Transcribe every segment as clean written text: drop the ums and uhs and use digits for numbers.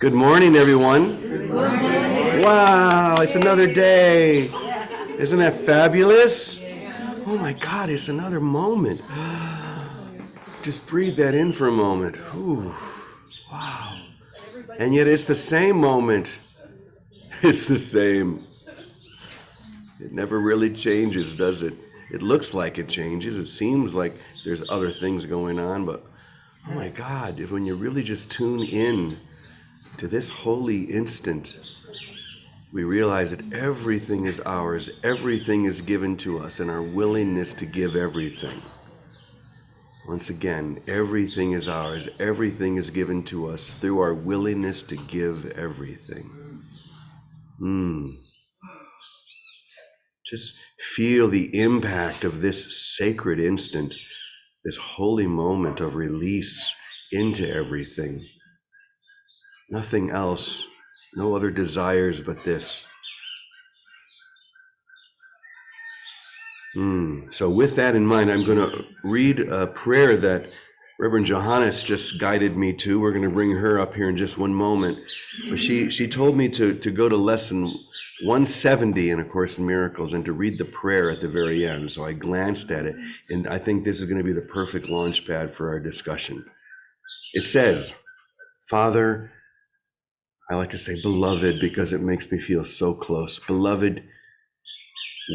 Good morning, everyone. Good morning. Wow, it's another day. Isn't that fabulous? Oh my God, it's another moment. Just breathe that in for a moment. Ooh, wow. And yet it's the same moment. It's the same. It never really changes, does it? It looks like it changes. It seems like there's other things going on, but oh my God, when you really just tune in to this holy instant, we realize that everything is ours, everything is given to us, and our willingness to give everything. Once again, everything is ours, everything is given to us through our willingness to give everything. Just feel the impact of this sacred instant, this holy moment of release into everything. Nothing else, no other desires but this. So with that in mind, I'm going to read a prayer that Reverend Johannys just guided me to. We're going to bring her up here in just one moment. But she told me to go to lesson 170 in A Course in Miracles and to read the prayer at the very end. So I glanced at it, and I think this is going to be the perfect launch pad for our discussion. It says, Father, I like to say beloved because it makes me feel so close. Beloved,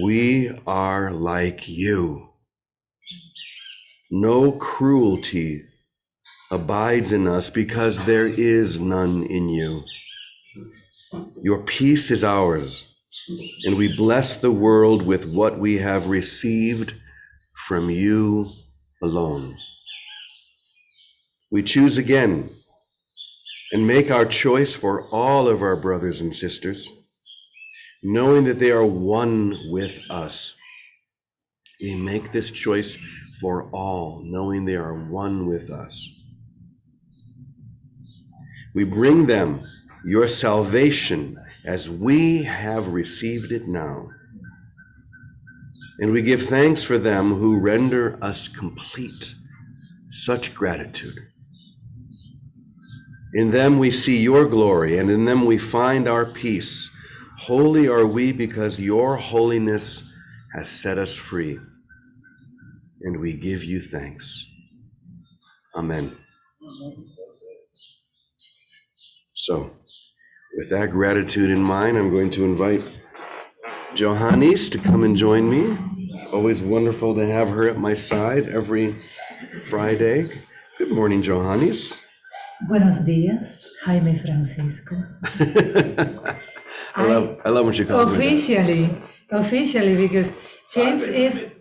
we are like you. No cruelty abides in us because there is none in you. Your peace is ours, and we bless the world with what we have received from you alone. We choose again and make our choice for all of our brothers and sisters, knowing that they are one with us. We make this choice for all, knowing they are one with us. We bring them your salvation as we have received it now. And we give thanks for them who render us complete. Such gratitude. In them we see your glory, and in them we find our peace. Holy are we because your holiness has set us free. And we give you thanks. Amen. So, with that gratitude in mind, I'm going to invite Johannys to come and join me. It's always wonderful to have her at my side every Friday. Good morning, Johannys. Buenos días, Jaime Francisco. I love when she calls me that. Officially, because James is,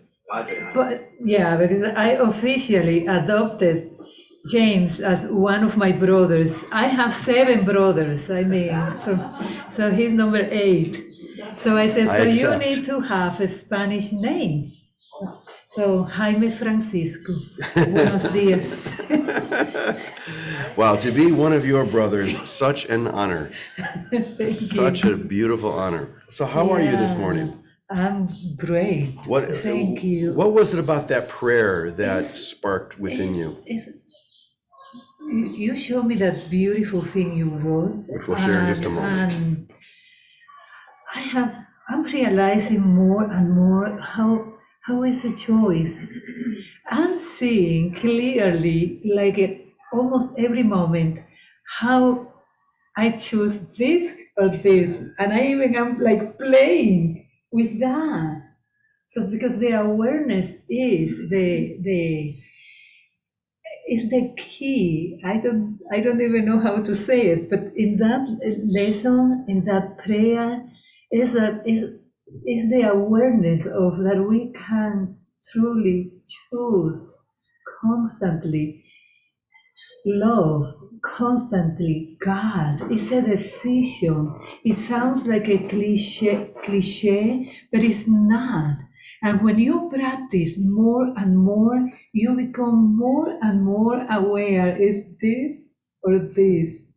because I officially adopted James as one of my brothers. I have 7 brothers, so he's number 8. So I said, you need to have a Spanish name. So Jaime Francisco, buenos días. Wow, to be one of your brothers, such an honor. Such a beautiful honor. So how are you this morning? I'm great. Thank you. What was it about that prayer that sparked within you? You showed me that beautiful thing you wrote. Which we'll share in just a moment. And I'm realizing more and more how is a choice. I'm seeing clearly, almost every moment, how I choose this or this, and I even am playing with that. So because the awareness is the key. I don't even know how to say it, but in that lesson, in that prayer, is the awareness of that we can truly choose constantly love, constantly God. It's a decision. It sounds like a cliche, but it's not. And when you practice more and more, you become more and more aware, is this or this?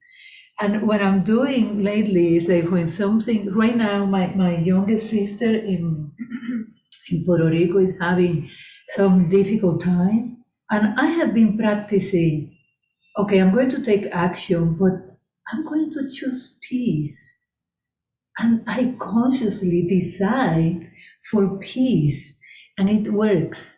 And what I'm doing lately is like when something, right now, my youngest sister in Puerto Rico is having some difficult time. And I have been practicing okay, I'm going to take action, but I'm going to choose peace. And I consciously decide for peace, and it works.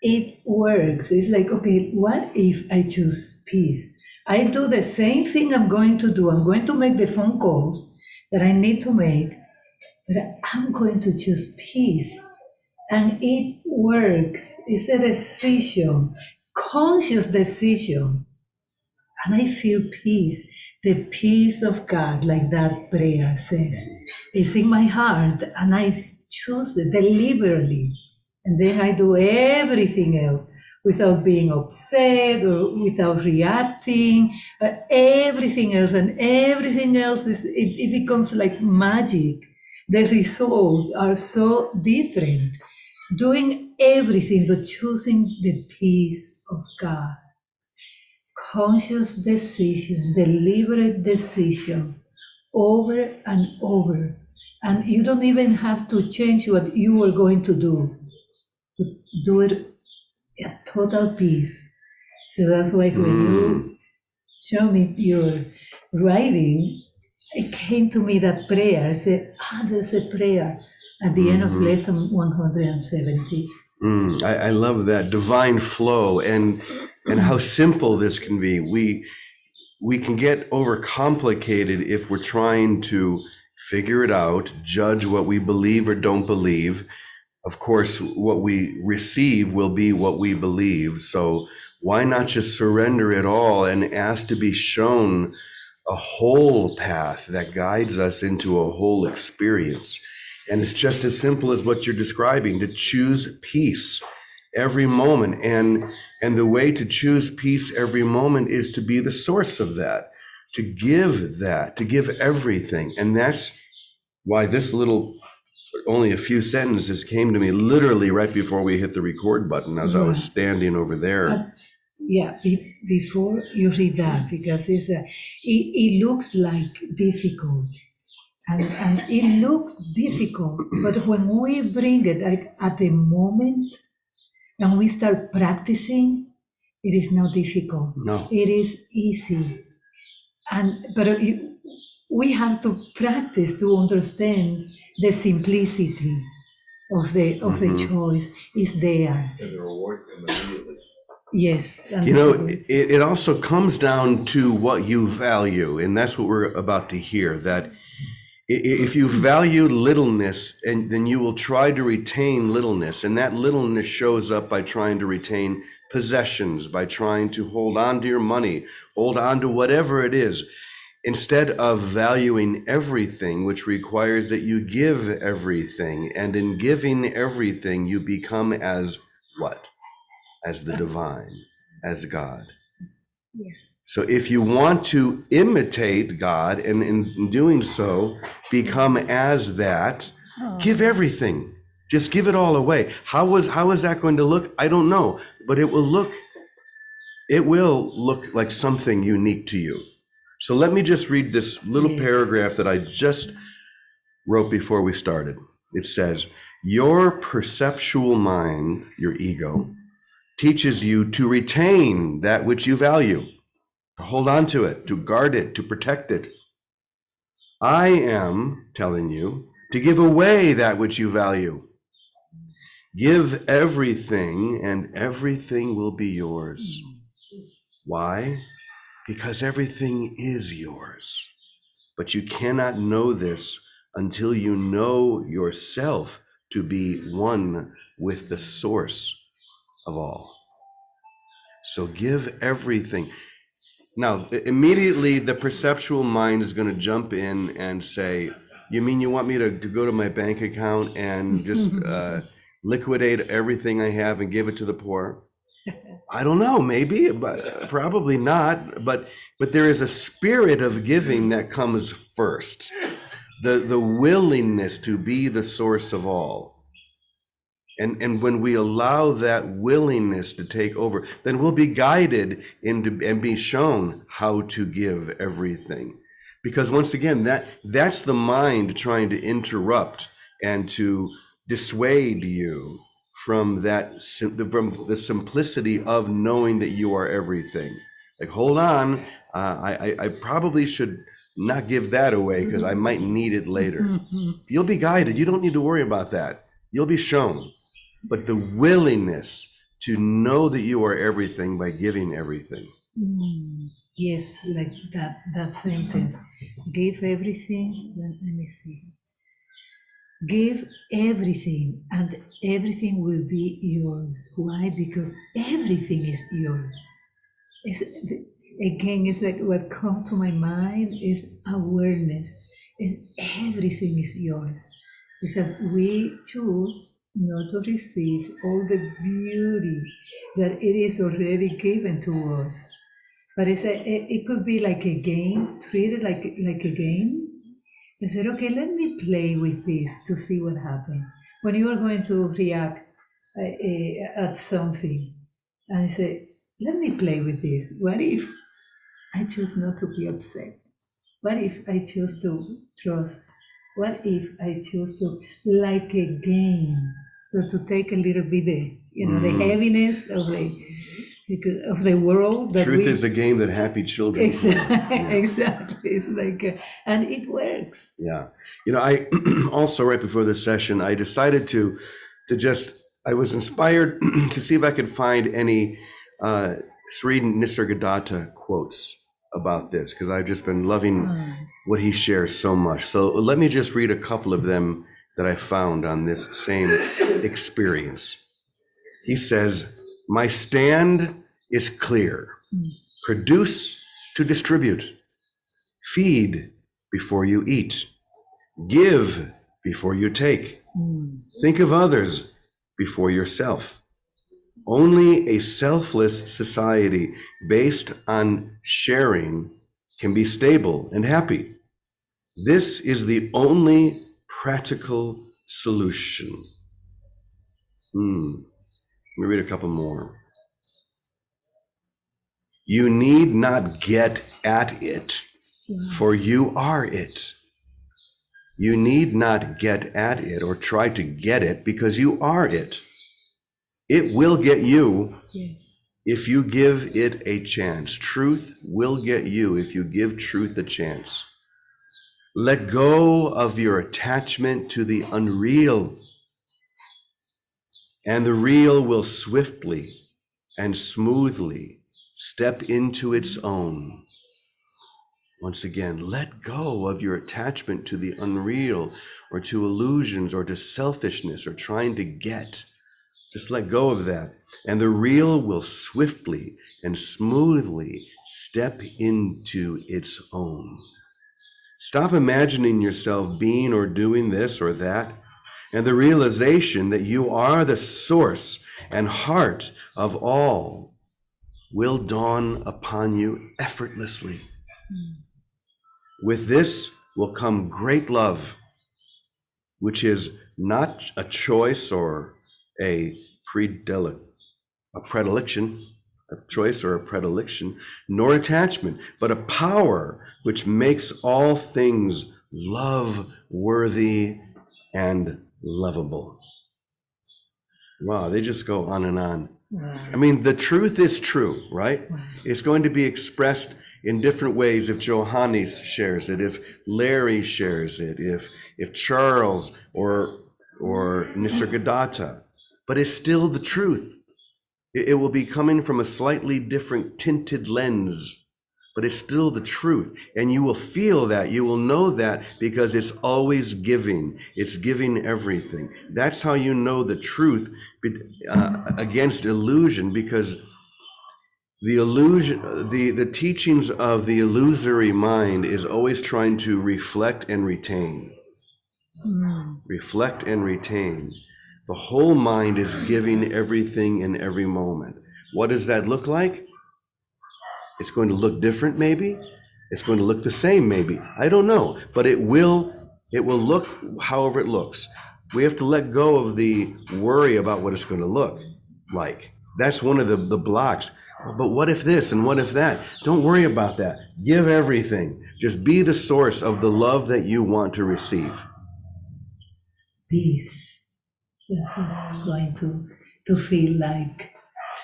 It works. It's like, okay, what if I choose peace? I do the same thing I'm going to do. I'm going to make the phone calls that I need to make, but I'm going to choose peace. And it works. It's a decision, conscious decision. And I feel peace. The peace of God, like that prayer says, is in my heart, and I choose it deliberately. And then I do everything else without being upset or without reacting. Everything else, and everything else it becomes like magic. The results are so different. Doing everything but choosing the peace of God. Conscious decision, deliberate decision, over and over. And you don't even have to change what you are going to do. Do it at total peace. So that's why when you show me your writing, it came to me that prayer. I said, there's a prayer at the end of lesson 170. I love that divine flow and how simple this can be. We can get overcomplicated if we're trying to figure it out, judge what we believe or don't believe. Of course, what we receive will be what we believe. So why not just surrender it all and ask to be shown a whole path that guides us into a whole experience? And it's just as simple as what you're describing, to choose peace every moment. And the way to choose peace every moment is to be the source of that, to give everything. And that's why this little, only a few sentences came to me literally right before we hit the record button as I was standing over there. Before you read that, because it looks like difficult. And it looks difficult, but when we bring it like at the moment and we start practicing, it is not difficult. No. It is easy. But we have to practice to understand the simplicity of the choice is there. And the rewards immediately. Yes. You know, it also comes down to what you value, and that's what we're about to hear, that if you value littleness, and then you will try to retain littleness, and that littleness shows up by trying to retain possessions, by trying to hold on to your money, hold on to whatever it is, instead of valuing everything, which requires that you give everything. And in giving everything, you become as what? As the divine, as God. Yeah. So if you want to imitate God, and in doing so, become as that, give everything. Just give it all away. How is that going to look? I don't know, but it will look like something unique to you. So let me just read this little paragraph that I just wrote before we started. It says, your perceptual mind, your ego, teaches you to retain that which you value, to hold on to it, to guard it, to protect it. I am telling you to give away that which you value. Give everything, and everything will be yours. Why? Because everything is yours. But you cannot know this until you know yourself to be one with the source of all. So give everything. Now, immediately the perceptual mind is going to jump in and say, you mean you want me to go to my bank account and just liquidate everything I have and give it to the poor? I don't know, maybe, but probably not. But there is a spirit of giving that comes first. The willingness to be the source of all. And when we allow that willingness to take over, then we'll be guided into and be shown how to give everything. Because once again, that's the mind trying to interrupt and to dissuade you from the simplicity of knowing that you are everything. Like, hold on, I probably should not give that away because I might need it later. You'll be guided. You don't need to worry about that. You'll be shown. But the willingness to know that you are everything by giving everything. Yes, like that sentence. Give everything. Let me see. Give everything, and everything will be yours. Why? Because everything is yours. It's, again, it's like what comes to my mind is awareness. Is everything is yours. Because we choose not to receive all the beauty that it is already given to us. But it could be like a game, treat it like a game. I said, okay, let me play with this to see what happens. When you are going to react at something, and I say, let me play with this. What if I choose not to be upset? What if I choose to trust? What if I choose to like a game? So to take a little bit the heaviness of the world. That Truth is a game that happy children exactly, exactly. It's like, and it works. Yeah. I also, right before this session, I decided to just, I was inspired to see if I could find any Sri Nisargadatta quotes about this, because I've just been loving what he shares so much. So let me just read a couple of them that I found on this same experience. He says, "My stand is clear. Produce to distribute. Feed before you eat. Give before you take. Think of others before yourself. Only a selfless society based on sharing can be stable and happy. This is the only practical solution." Let me read a couple more. "You need not get at it, for you are it. You need not get at it or try to get it because you are it. It will get you if you give it a chance. Truth will get you if you give truth a chance. Let go of your attachment to the unreal, and the real will swiftly and smoothly step into its own." Once again, let go of your attachment to the unreal or to illusions or to selfishness or trying to get. Just let go of that. And the real will swiftly and smoothly step into its own. Stop imagining yourself being or doing this or that. And the realization that you are the source and heart of all will dawn upon you effortlessly. With this will come great love, which is not a choice or a predilection, a choice or a predilection, nor attachment, but a power which makes all things love-worthy and lovable. Wow, they just go on and on. Wow. I mean, the truth is true, right? Wow. It's going to be expressed in different ways if Johannys shares it, if Larry shares it, if Charles or Nisargadatta, but it's still the truth. It will be coming from a slightly different tinted lens, but it's still the truth. And you will feel that, you will know that, because it's always giving. It's giving everything. That's how you know the truth against illusion, because the illusion, the teachings of the illusory mind is always trying to reflect and retain. Reflect and retain. The whole mind is giving everything in every moment. What does that look like? It's going to look different, maybe. It's going to look the same, maybe. I don't know, but it will look however it looks. We have to let go of the worry about what it's going to look like. That's one of the blocks. But what if this and what if that? Don't worry about that. Give everything. Just be the source of the love that you want to receive. Peace. That's what it's going to feel like.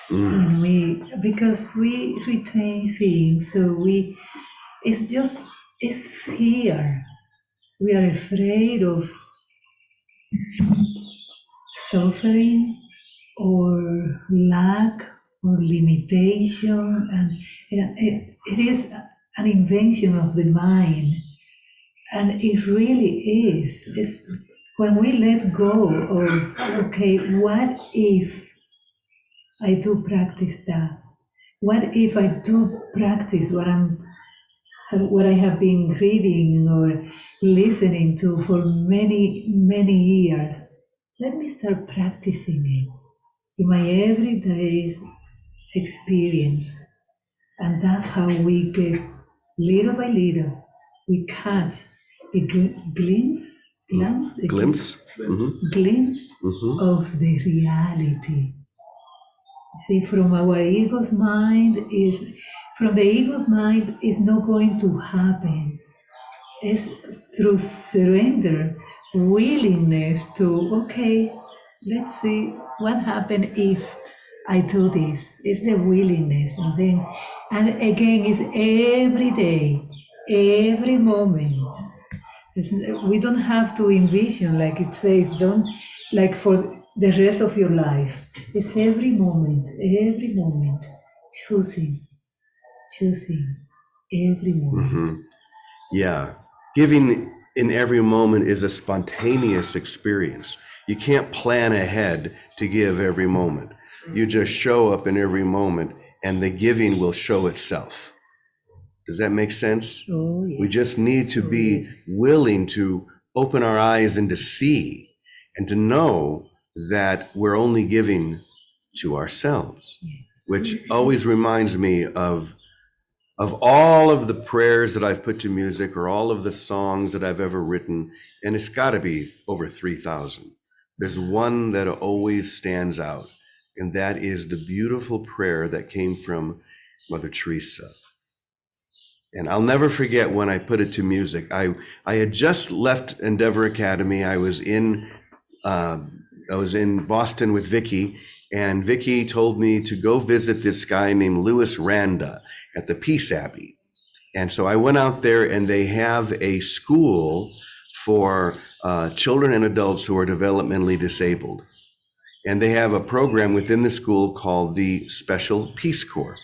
when because we retain things, so it's fear. We are afraid of suffering or lack or limitation, and it is an invention of the mind, and it really is. It's when we let go of, okay, what if I do practice that? What if I do practice what I have been reading or listening to for many, many years? Let me start practicing it in my everyday experience. And that's how we get, little by little, we catch a Glimpse. glimpse of the reality. See, from the ego's mind is not going to happen. It's through surrender, willingness to, okay, let's see what happens if I do this. It's the willingness. And again, it's every day, every moment. We don't have to envision, like it says, don't, like for the rest of your life. It's every moment, choosing, every moment. Yeah. Giving in every moment is a spontaneous experience. You can't plan ahead to give every moment. You just show up in every moment and the giving will show itself. Does that make sense? Oh, yes. We just need to be willing to open our eyes and to see and to know that we're only giving to ourselves, which always reminds me of all of the prayers that I've put to music or all of the songs that I've ever written, and it's got to be over 3,000. There's one that always stands out, and that is the beautiful prayer that came from Mother Teresa. And I'll never forget when I put it to music. I had just left Endeavor Academy. I was in Boston with Vicki, and Vicki told me to go visit this guy named Louis Randa at the Peace Abbey. And so I went out there, and they have a school for children and adults who are developmentally disabled. And they have a program within the school called the Special Peace Corps.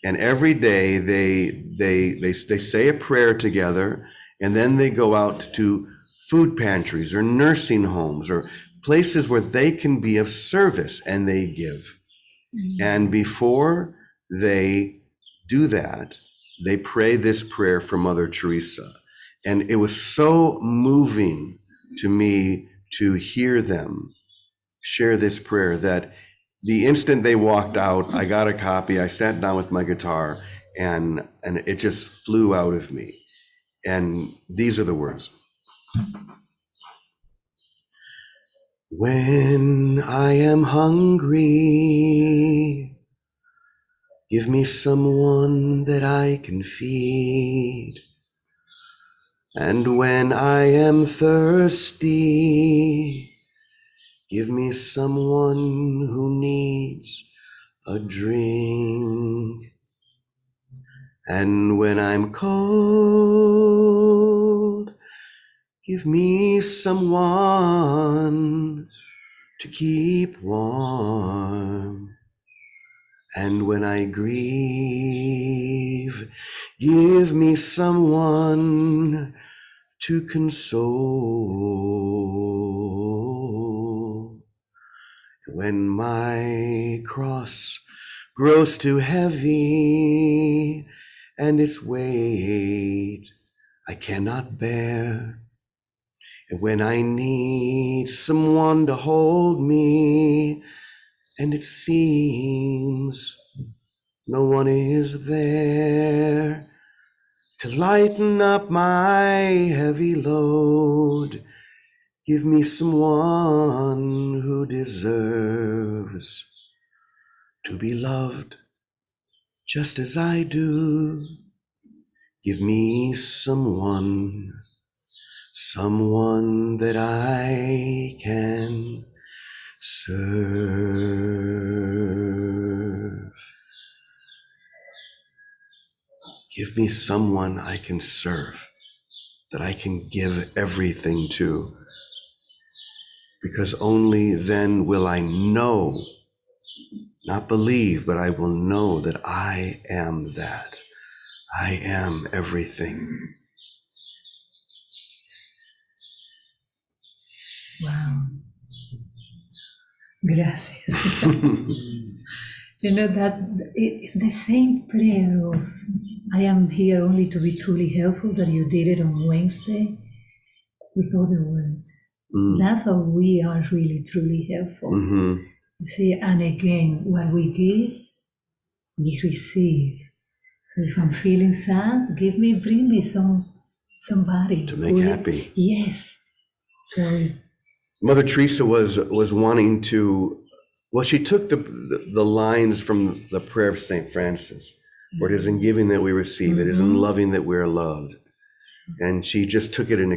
And every day they say a prayer together, and then they go out to food pantries or nursing homes or places where they can be of service, and they give. And before they do that, they pray this prayer for Mother Teresa. And it was so moving to me to hear them share this prayer that the instant they walked out, I got a copy, I sat down with my guitar, and it just flew out of me. And these are the words. When I am hungry, give me someone that I can feed. And when I am thirsty, give me someone who needs a drink. And when I'm cold, give me someone to keep warm. And when I grieve, give me someone to console. When my cross grows too heavy and its weight I cannot bear, and when I need someone to hold me and it seems no one is there to lighten up my heavy load, give me someone who deserves to be loved just as I do. Give me someone that I can serve. Give me someone I can serve, that I can give everything to, because only then will I know, not believe, but I will know that I am that. I am everything. Wow. Gracias. You know that it's the same prayer of I am here only to be truly helpful that you did it on Wednesday with other words. That's how we are really truly helpful. Mm-hmm. See, and again, what we give, we receive. So if I'm feeling sad, bring me somebody To make happy. Yes. So Mother Teresa was wanting to, well, she took the lines from the prayer of St. Francis, where it is in giving that we receive, it is in loving that we are loved. And she just took it and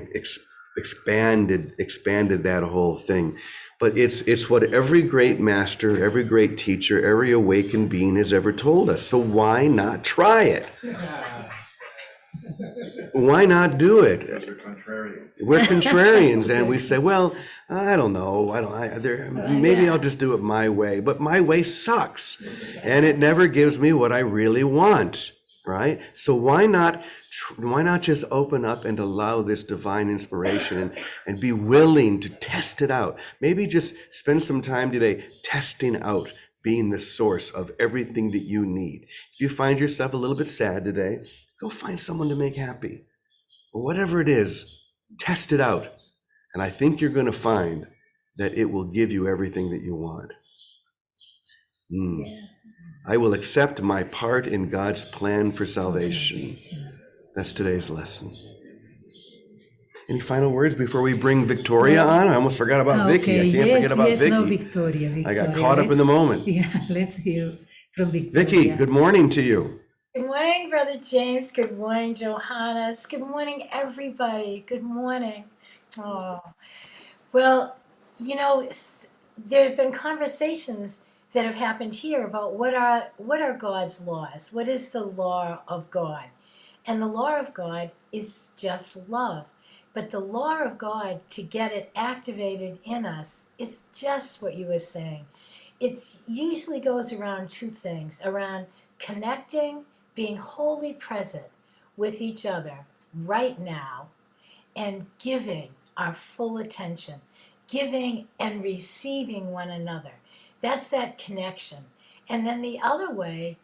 expanded that whole thing. But it's what every great master, every great teacher, every awakened being has ever told us. So why not try it? Why not do it? We're contrarians, and we say, "Well, I don't know. Maybe I'll just do it my way." But my way sucks, and it never gives me what I really want. Right? So why not just open up and allow this divine inspiration and be willing to test it out? Maybe just spend some time today testing out being the source of everything that you need. If you find yourself a little bit sad today, go find someone to make happy. Or whatever it is, test it out. And I think you're going to find that it will give you everything that you want. Yeah. I will accept my part in God's plan for salvation. That's today's lesson. Any final words before we bring Victoria on? I almost forgot about Vicki. I can't forget about Vicki. No, Victoria. I got caught up in the moment. Yeah, let's hear from Victoria. Vicki, good morning to you. Good morning, Brother James. Good morning, Johannys. Good morning, everybody. Good morning. Oh, well, you know, there have been conversations that have happened here about what are God's laws. What is the law of God? And the law of God is just love. But the law of God, to get it activated in us, is just what you were saying. It usually goes around two things: around connecting, being wholly present with each other right now, and giving our full attention, giving and receiving one another. That's that connection. And then the other way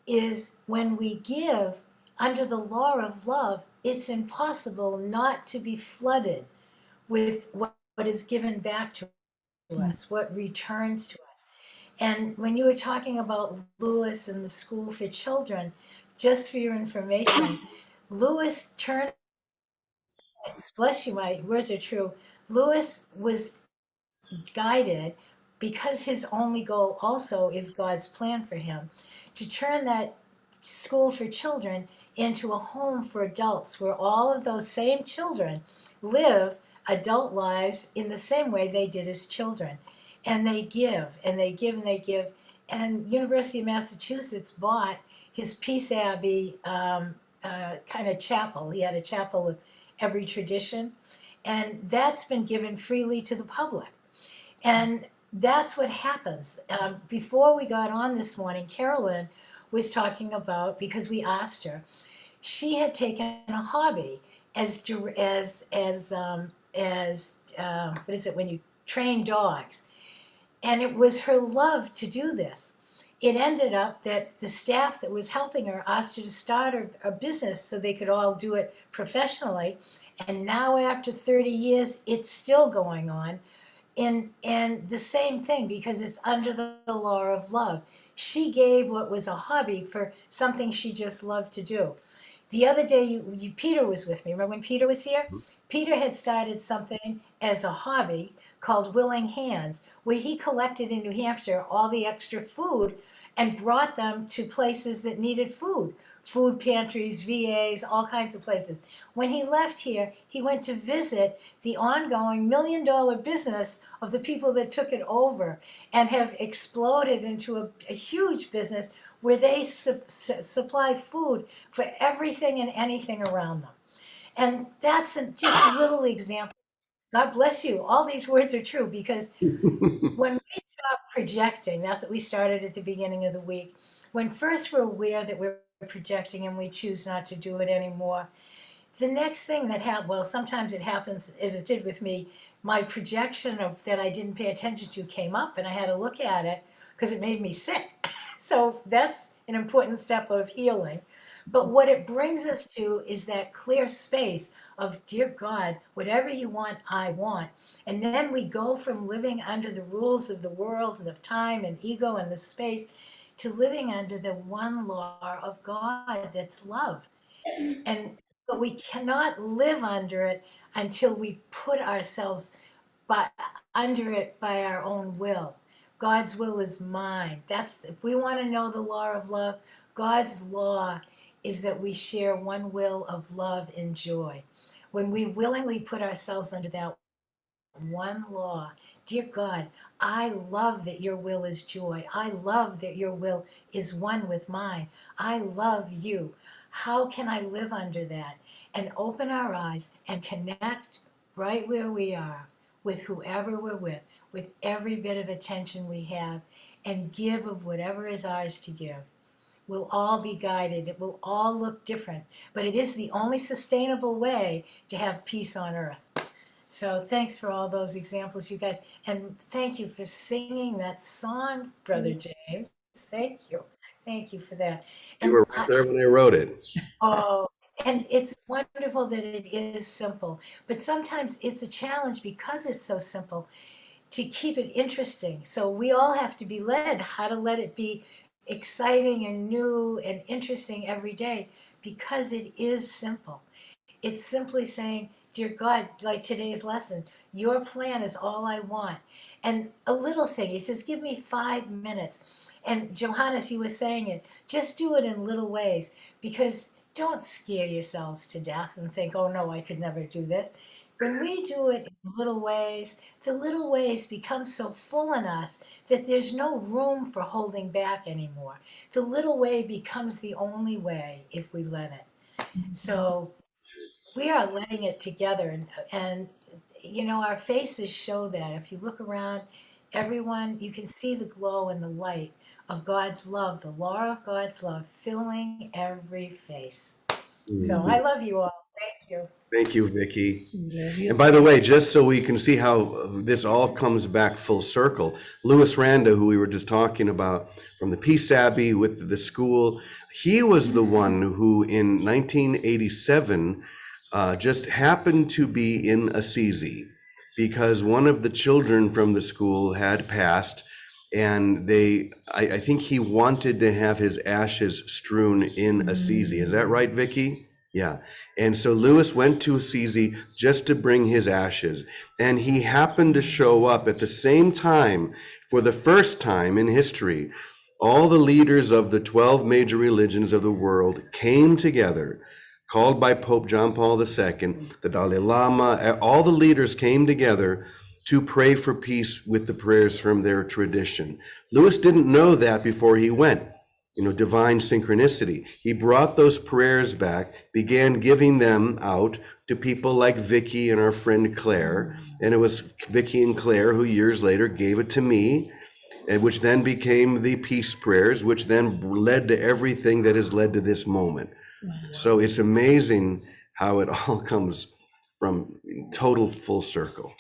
is when we give under the law of love, it's impossible not to be flooded with what is given back to us, what returns to us. And when you were talking about Lewis and the School for Children, just for your information, Lewis turned, bless you, my words are true, Lewis was guided, because his only goal also is God's plan for him, to turn that school for children into a home for adults where all of those same children live adult lives in the same way they did as children. And they give, and they give, and they give. And University of Massachusetts bought his Peace Abbey kind of chapel. He had a chapel of every tradition. And that's been given freely to the public. And that's what happens. Before we got on this morning, Carolyn was talking about, because we asked her, she had taken a hobby as what is it, when you train dogs. And it was her love to do this. It ended up that the staff that was helping her asked her to start a business so they could all do it professionally. And now after 30 years, it's still going on. And the same thing, because it's under the law of love. She gave what was a hobby for something she just loved to do. The other day, Peter was with me. Remember when Peter was here? Peter had started something as a hobby called Willing Hands, where he collected in New Hampshire all the extra food and brought them to places that needed food food pantries, VAs, all kinds of places. When he left here, he went to visit the ongoing $1 million business of the people that took it over and have exploded into a huge business where they supply food for everything and anything around them. And that's just a little example. God bless you. All these words are true because when we stop projecting, that's what we started at the beginning of the week. When first we're aware that we're projecting and we choose not to do it anymore, the next thing that happens, well, sometimes it happens as it did with me. My projection of that I didn't pay attention to came up, and I had to look at it because it made me sick. So that's an important step of healing. But what it brings us to is that clear space of, dear God, whatever you want, I want. And then we go from living under the rules of the world and of time and ego and the space to living under the one law of God that's love. And but we cannot live under it until we put ourselves by, under it by our own will. God's will is mine. That's if we want to know the law of love, God's law is that we share one will of love and joy. When we willingly put ourselves under that one law, dear God, I love that your will is joy. I love that your will is one with mine. I love you. How can I live under that? And open our eyes and connect right where we are with whoever we're with every bit of attention we have, and give of whatever is ours to give. We'll all be guided. It will all look different, but it is the only sustainable way to have peace on earth. So thanks for all those examples, you guys. And thank you for singing that song, Brother James. Thank you. Thank you for that. You And were right there when I wrote it. oh, and it's wonderful that it is simple, but sometimes it's a challenge because it's so simple to keep it interesting. So we all have to be led how to let it be exciting and new and interesting every day because it is simple. It's simply saying, dear God, like today's lesson, your plan is all I want. And a little thing, he says, give me 5 minutes. And Johannes, you were saying it, just do it in little ways because don't scare yourselves to death and think, oh no, I could never do this. When we do it in little ways, the little ways become so full in us that there's no room for holding back anymore. The little way becomes the only way if we let it. So we are letting it together, and you know our faces show that. If you look around, everyone, you can see the glow and the light of God's love, the law of God's love filling every face. So I love you all. Thank you. Thank you, Vicki. Love you. And by the way, just so we can see how this all comes back full circle, Louis Randa, who we were just talking about from the Peace Abbey with the school, he was the one who in 1987 just happened to be in Assisi because one of the children from the school had passed, and I think he wanted to have his ashes strewn in Assisi. Is that right, Vicki? Yeah. And so Lewis went to Assisi just to bring his ashes. And he happened to show up at the same time, for the first time in history. All the leaders of the 12 major religions of the world came together, called by Pope John Paul II, the Dalai Lama, all the leaders came together to pray for peace with the prayers from their tradition. Lewis didn't know that before he went. Divine synchronicity. He brought those prayers back, began giving them out to people like Vicki and our friend Claire. And it was Vicki and Claire who years later gave it to me, and which then became the peace prayers, which then led to everything that has led to this moment. So it's amazing how it all comes from total full circle.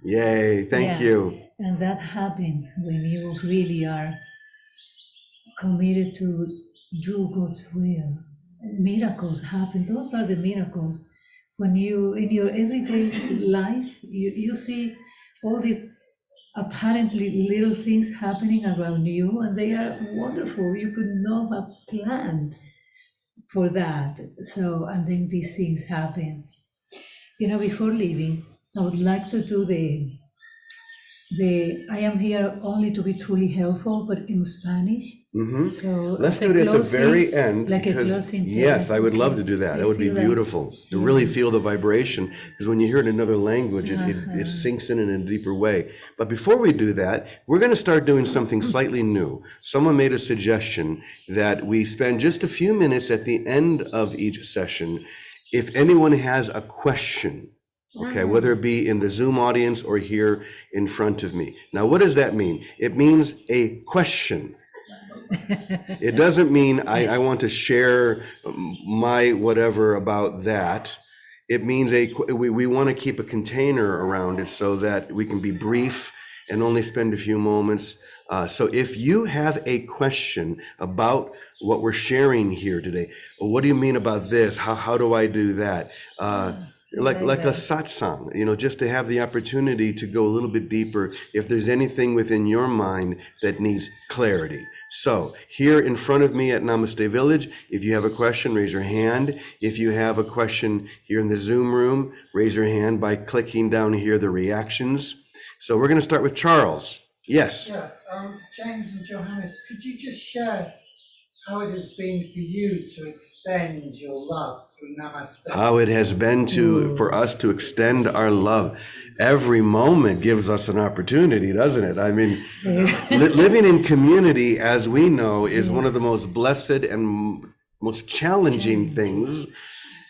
Yay, thank you. And that happens when you really are committed to do God's will. Miracles happen. Those are the miracles. When you, in your everyday life, you see all these apparently little things happening around you, and they are wonderful. You could not have planned for that. So, and then these things happen. Before leaving, I would like to do I am here only to be truly helpful, but in Spanish. Mm-hmm. So Let's as do a it at the closing, very end, like a because closing yes, prayer. I would love Okay. to do that. I That would be feel like- beautiful to yeah. really feel the vibration, because when you hear it in another language, it Uh-huh. sinks in a deeper way. But before we do that, we're going to start doing something slightly new. Someone made a suggestion that we spend just a few minutes at the end of each session. If anyone has a question, okay, whether it be in the Zoom audience or here in front of me. Now, what does that mean? It means a question. It doesn't mean I want to share my whatever about that. It means we want to keep a container around it so that we can be brief and only spend a few moments. So if you have a question about what we're sharing here today, what do you mean about this? How do I do that? Like a satsang, just to have the opportunity to go a little bit deeper if there's anything within your mind that needs clarity. So here in front of me at Namaste Village, if you have a question, raise your hand. If you have a question here in the Zoom room, raise your hand by clicking down here the reactions. So we're going to start with Charles. Yes. Yeah, James and Johannes, could you just share how it has been for you to extend your love through Namaste? How it has been for us to extend our love. Every moment gives us an opportunity, doesn't it? I mean, living in community, as we know, is one of the most blessed and most challenging things,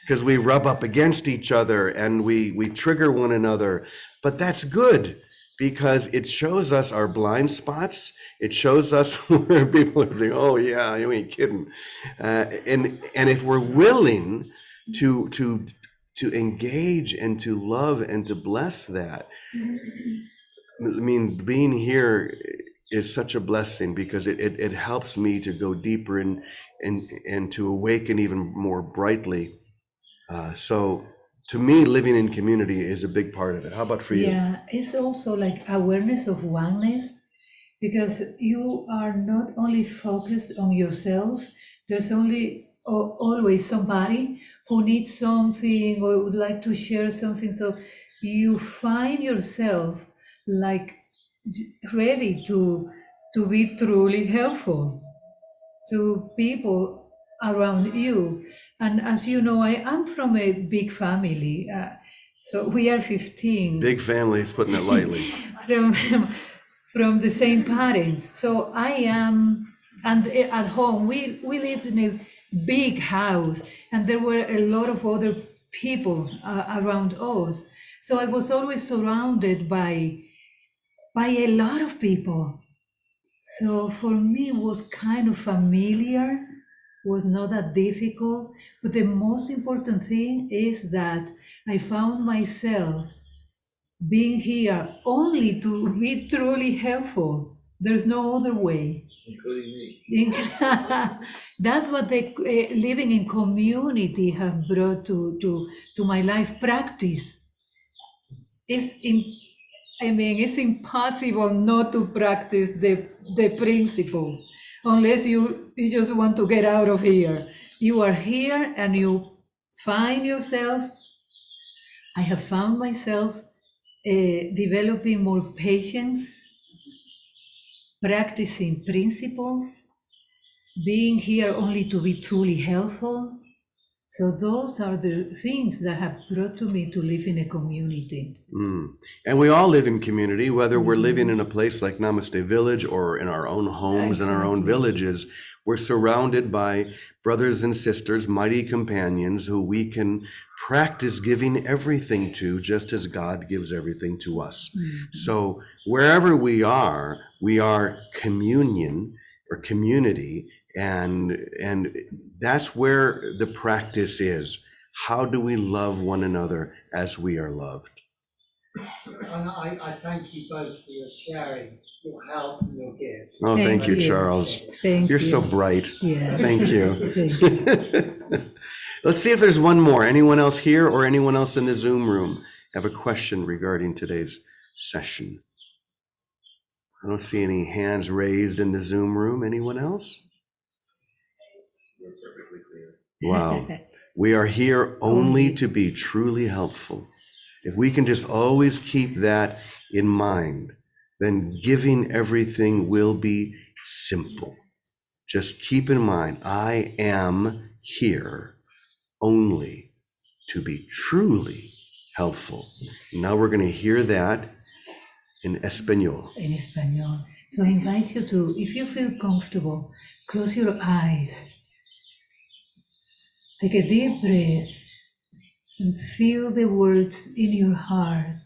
because we rub up against each other and we trigger one another. But that's good, because it shows us our blind spots. It shows us where people are thinking, oh yeah, you ain't kidding. And if we're willing to engage and to love and to bless that, I mean, being here is such a blessing, because it helps me to go deeper and to awaken even more brightly. So to me, living in community is a big part of it. How about for you? Yeah, it's also like awareness of oneness, because you are not only focused on yourself. There's always somebody who needs something or would like to share something. So you find yourself like ready to be truly helpful to people around you. And as you know, I am from a big family. So we are 15. Big families, putting it lightly. from the same parents. So I am, and at home, we lived in a big house, and there were a lot of other people around us. So I was always surrounded by a lot of people. So for me, it was kind of familiar, was not that difficult. But the most important thing is that I found myself being here only to be truly helpful. There's no other way. Including me. That's what the living in community have brought to my life practice. It's impossible not to practice the principles unless you just want to get out of here. You are here and you find yourself. I have found myself developing more patience, practicing principles, being here only to be truly helpful. So those are the things that have brought to me to live in a community. And we all live in community, whether we're living in a place like Namaste Village or in our own homes and our own villages. We're surrounded by brothers and sisters, mighty companions, who we can practice giving everything to, just as God gives everything to us. So wherever we are communion or community, and that's where the practice is. How do we love one another as we are loved? And I thank you both for your sharing, your help and your gifts. Oh, thank Thank you, you. Charles. Thank You're you. so bright. Yeah. Thank you. Thank you. Let's see if there's one more. Anyone else here or anyone else in the Zoom room have a question regarding today's session? I don't see any hands raised in the Zoom room. Anyone else? Wow. We are here only to be truly helpful. If we can just always keep that in mind, then giving everything will be simple. Just keep in mind, I am here only to be truly helpful. Now we're going to hear that in Espanol. En español. So I invite you to, if you feel comfortable, close your eyes. Take a deep breath and feel the words in your heart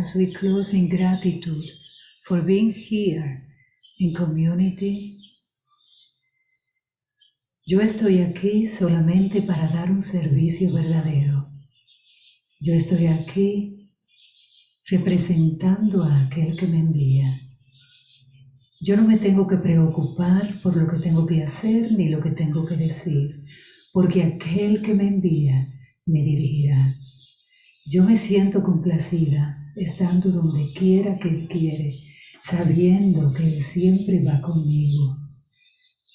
as we close in gratitude for being here in community. Yo estoy aquí solamente para dar un servicio verdadero. Yo estoy aquí representando a aquel que me envía. Yo no me tengo que preocupar por lo que tengo que hacer ni lo que tengo que decir, porque aquel que me envía me dirigirá. Yo me siento complacida estando donde quiera que Él quiere, sabiendo que Él siempre va conmigo.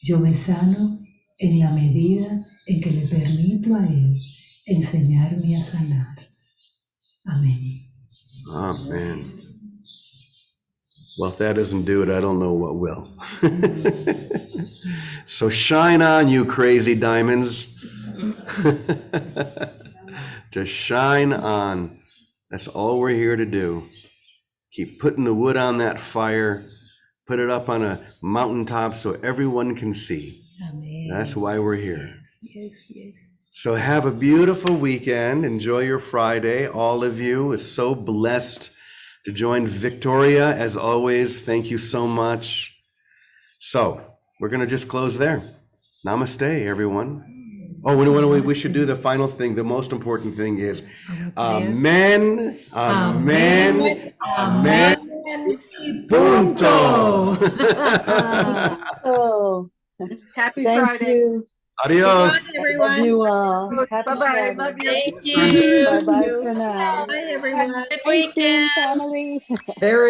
Yo me sano en la medida en que le permito a Él enseñarme a sanar. Amén. Amen. Well, if that doesn't do it, I don't know what will. So shine on, you crazy diamonds. Just shine on. That's all we're here to do. Keep putting the wood on that fire. Put it up on a mountaintop so everyone can see. Amén. That's why we're here. Yes, yes. So have a beautiful weekend. Enjoy your Friday. All of you is so blessed to join Victoria. As always, thank you so much. So we're going to just close there. Namaste, everyone. Oh, we should do the final thing. The most important thing is Amen, Amen, Amen, punto. Oh, Happy thank Friday. you. Adios. Bye, everyone. Love you all. Happy Bye-bye. Friday. Love you. Thank you. Bye bye for now. Bye, everyone. Good Thank you, weekend. family. Very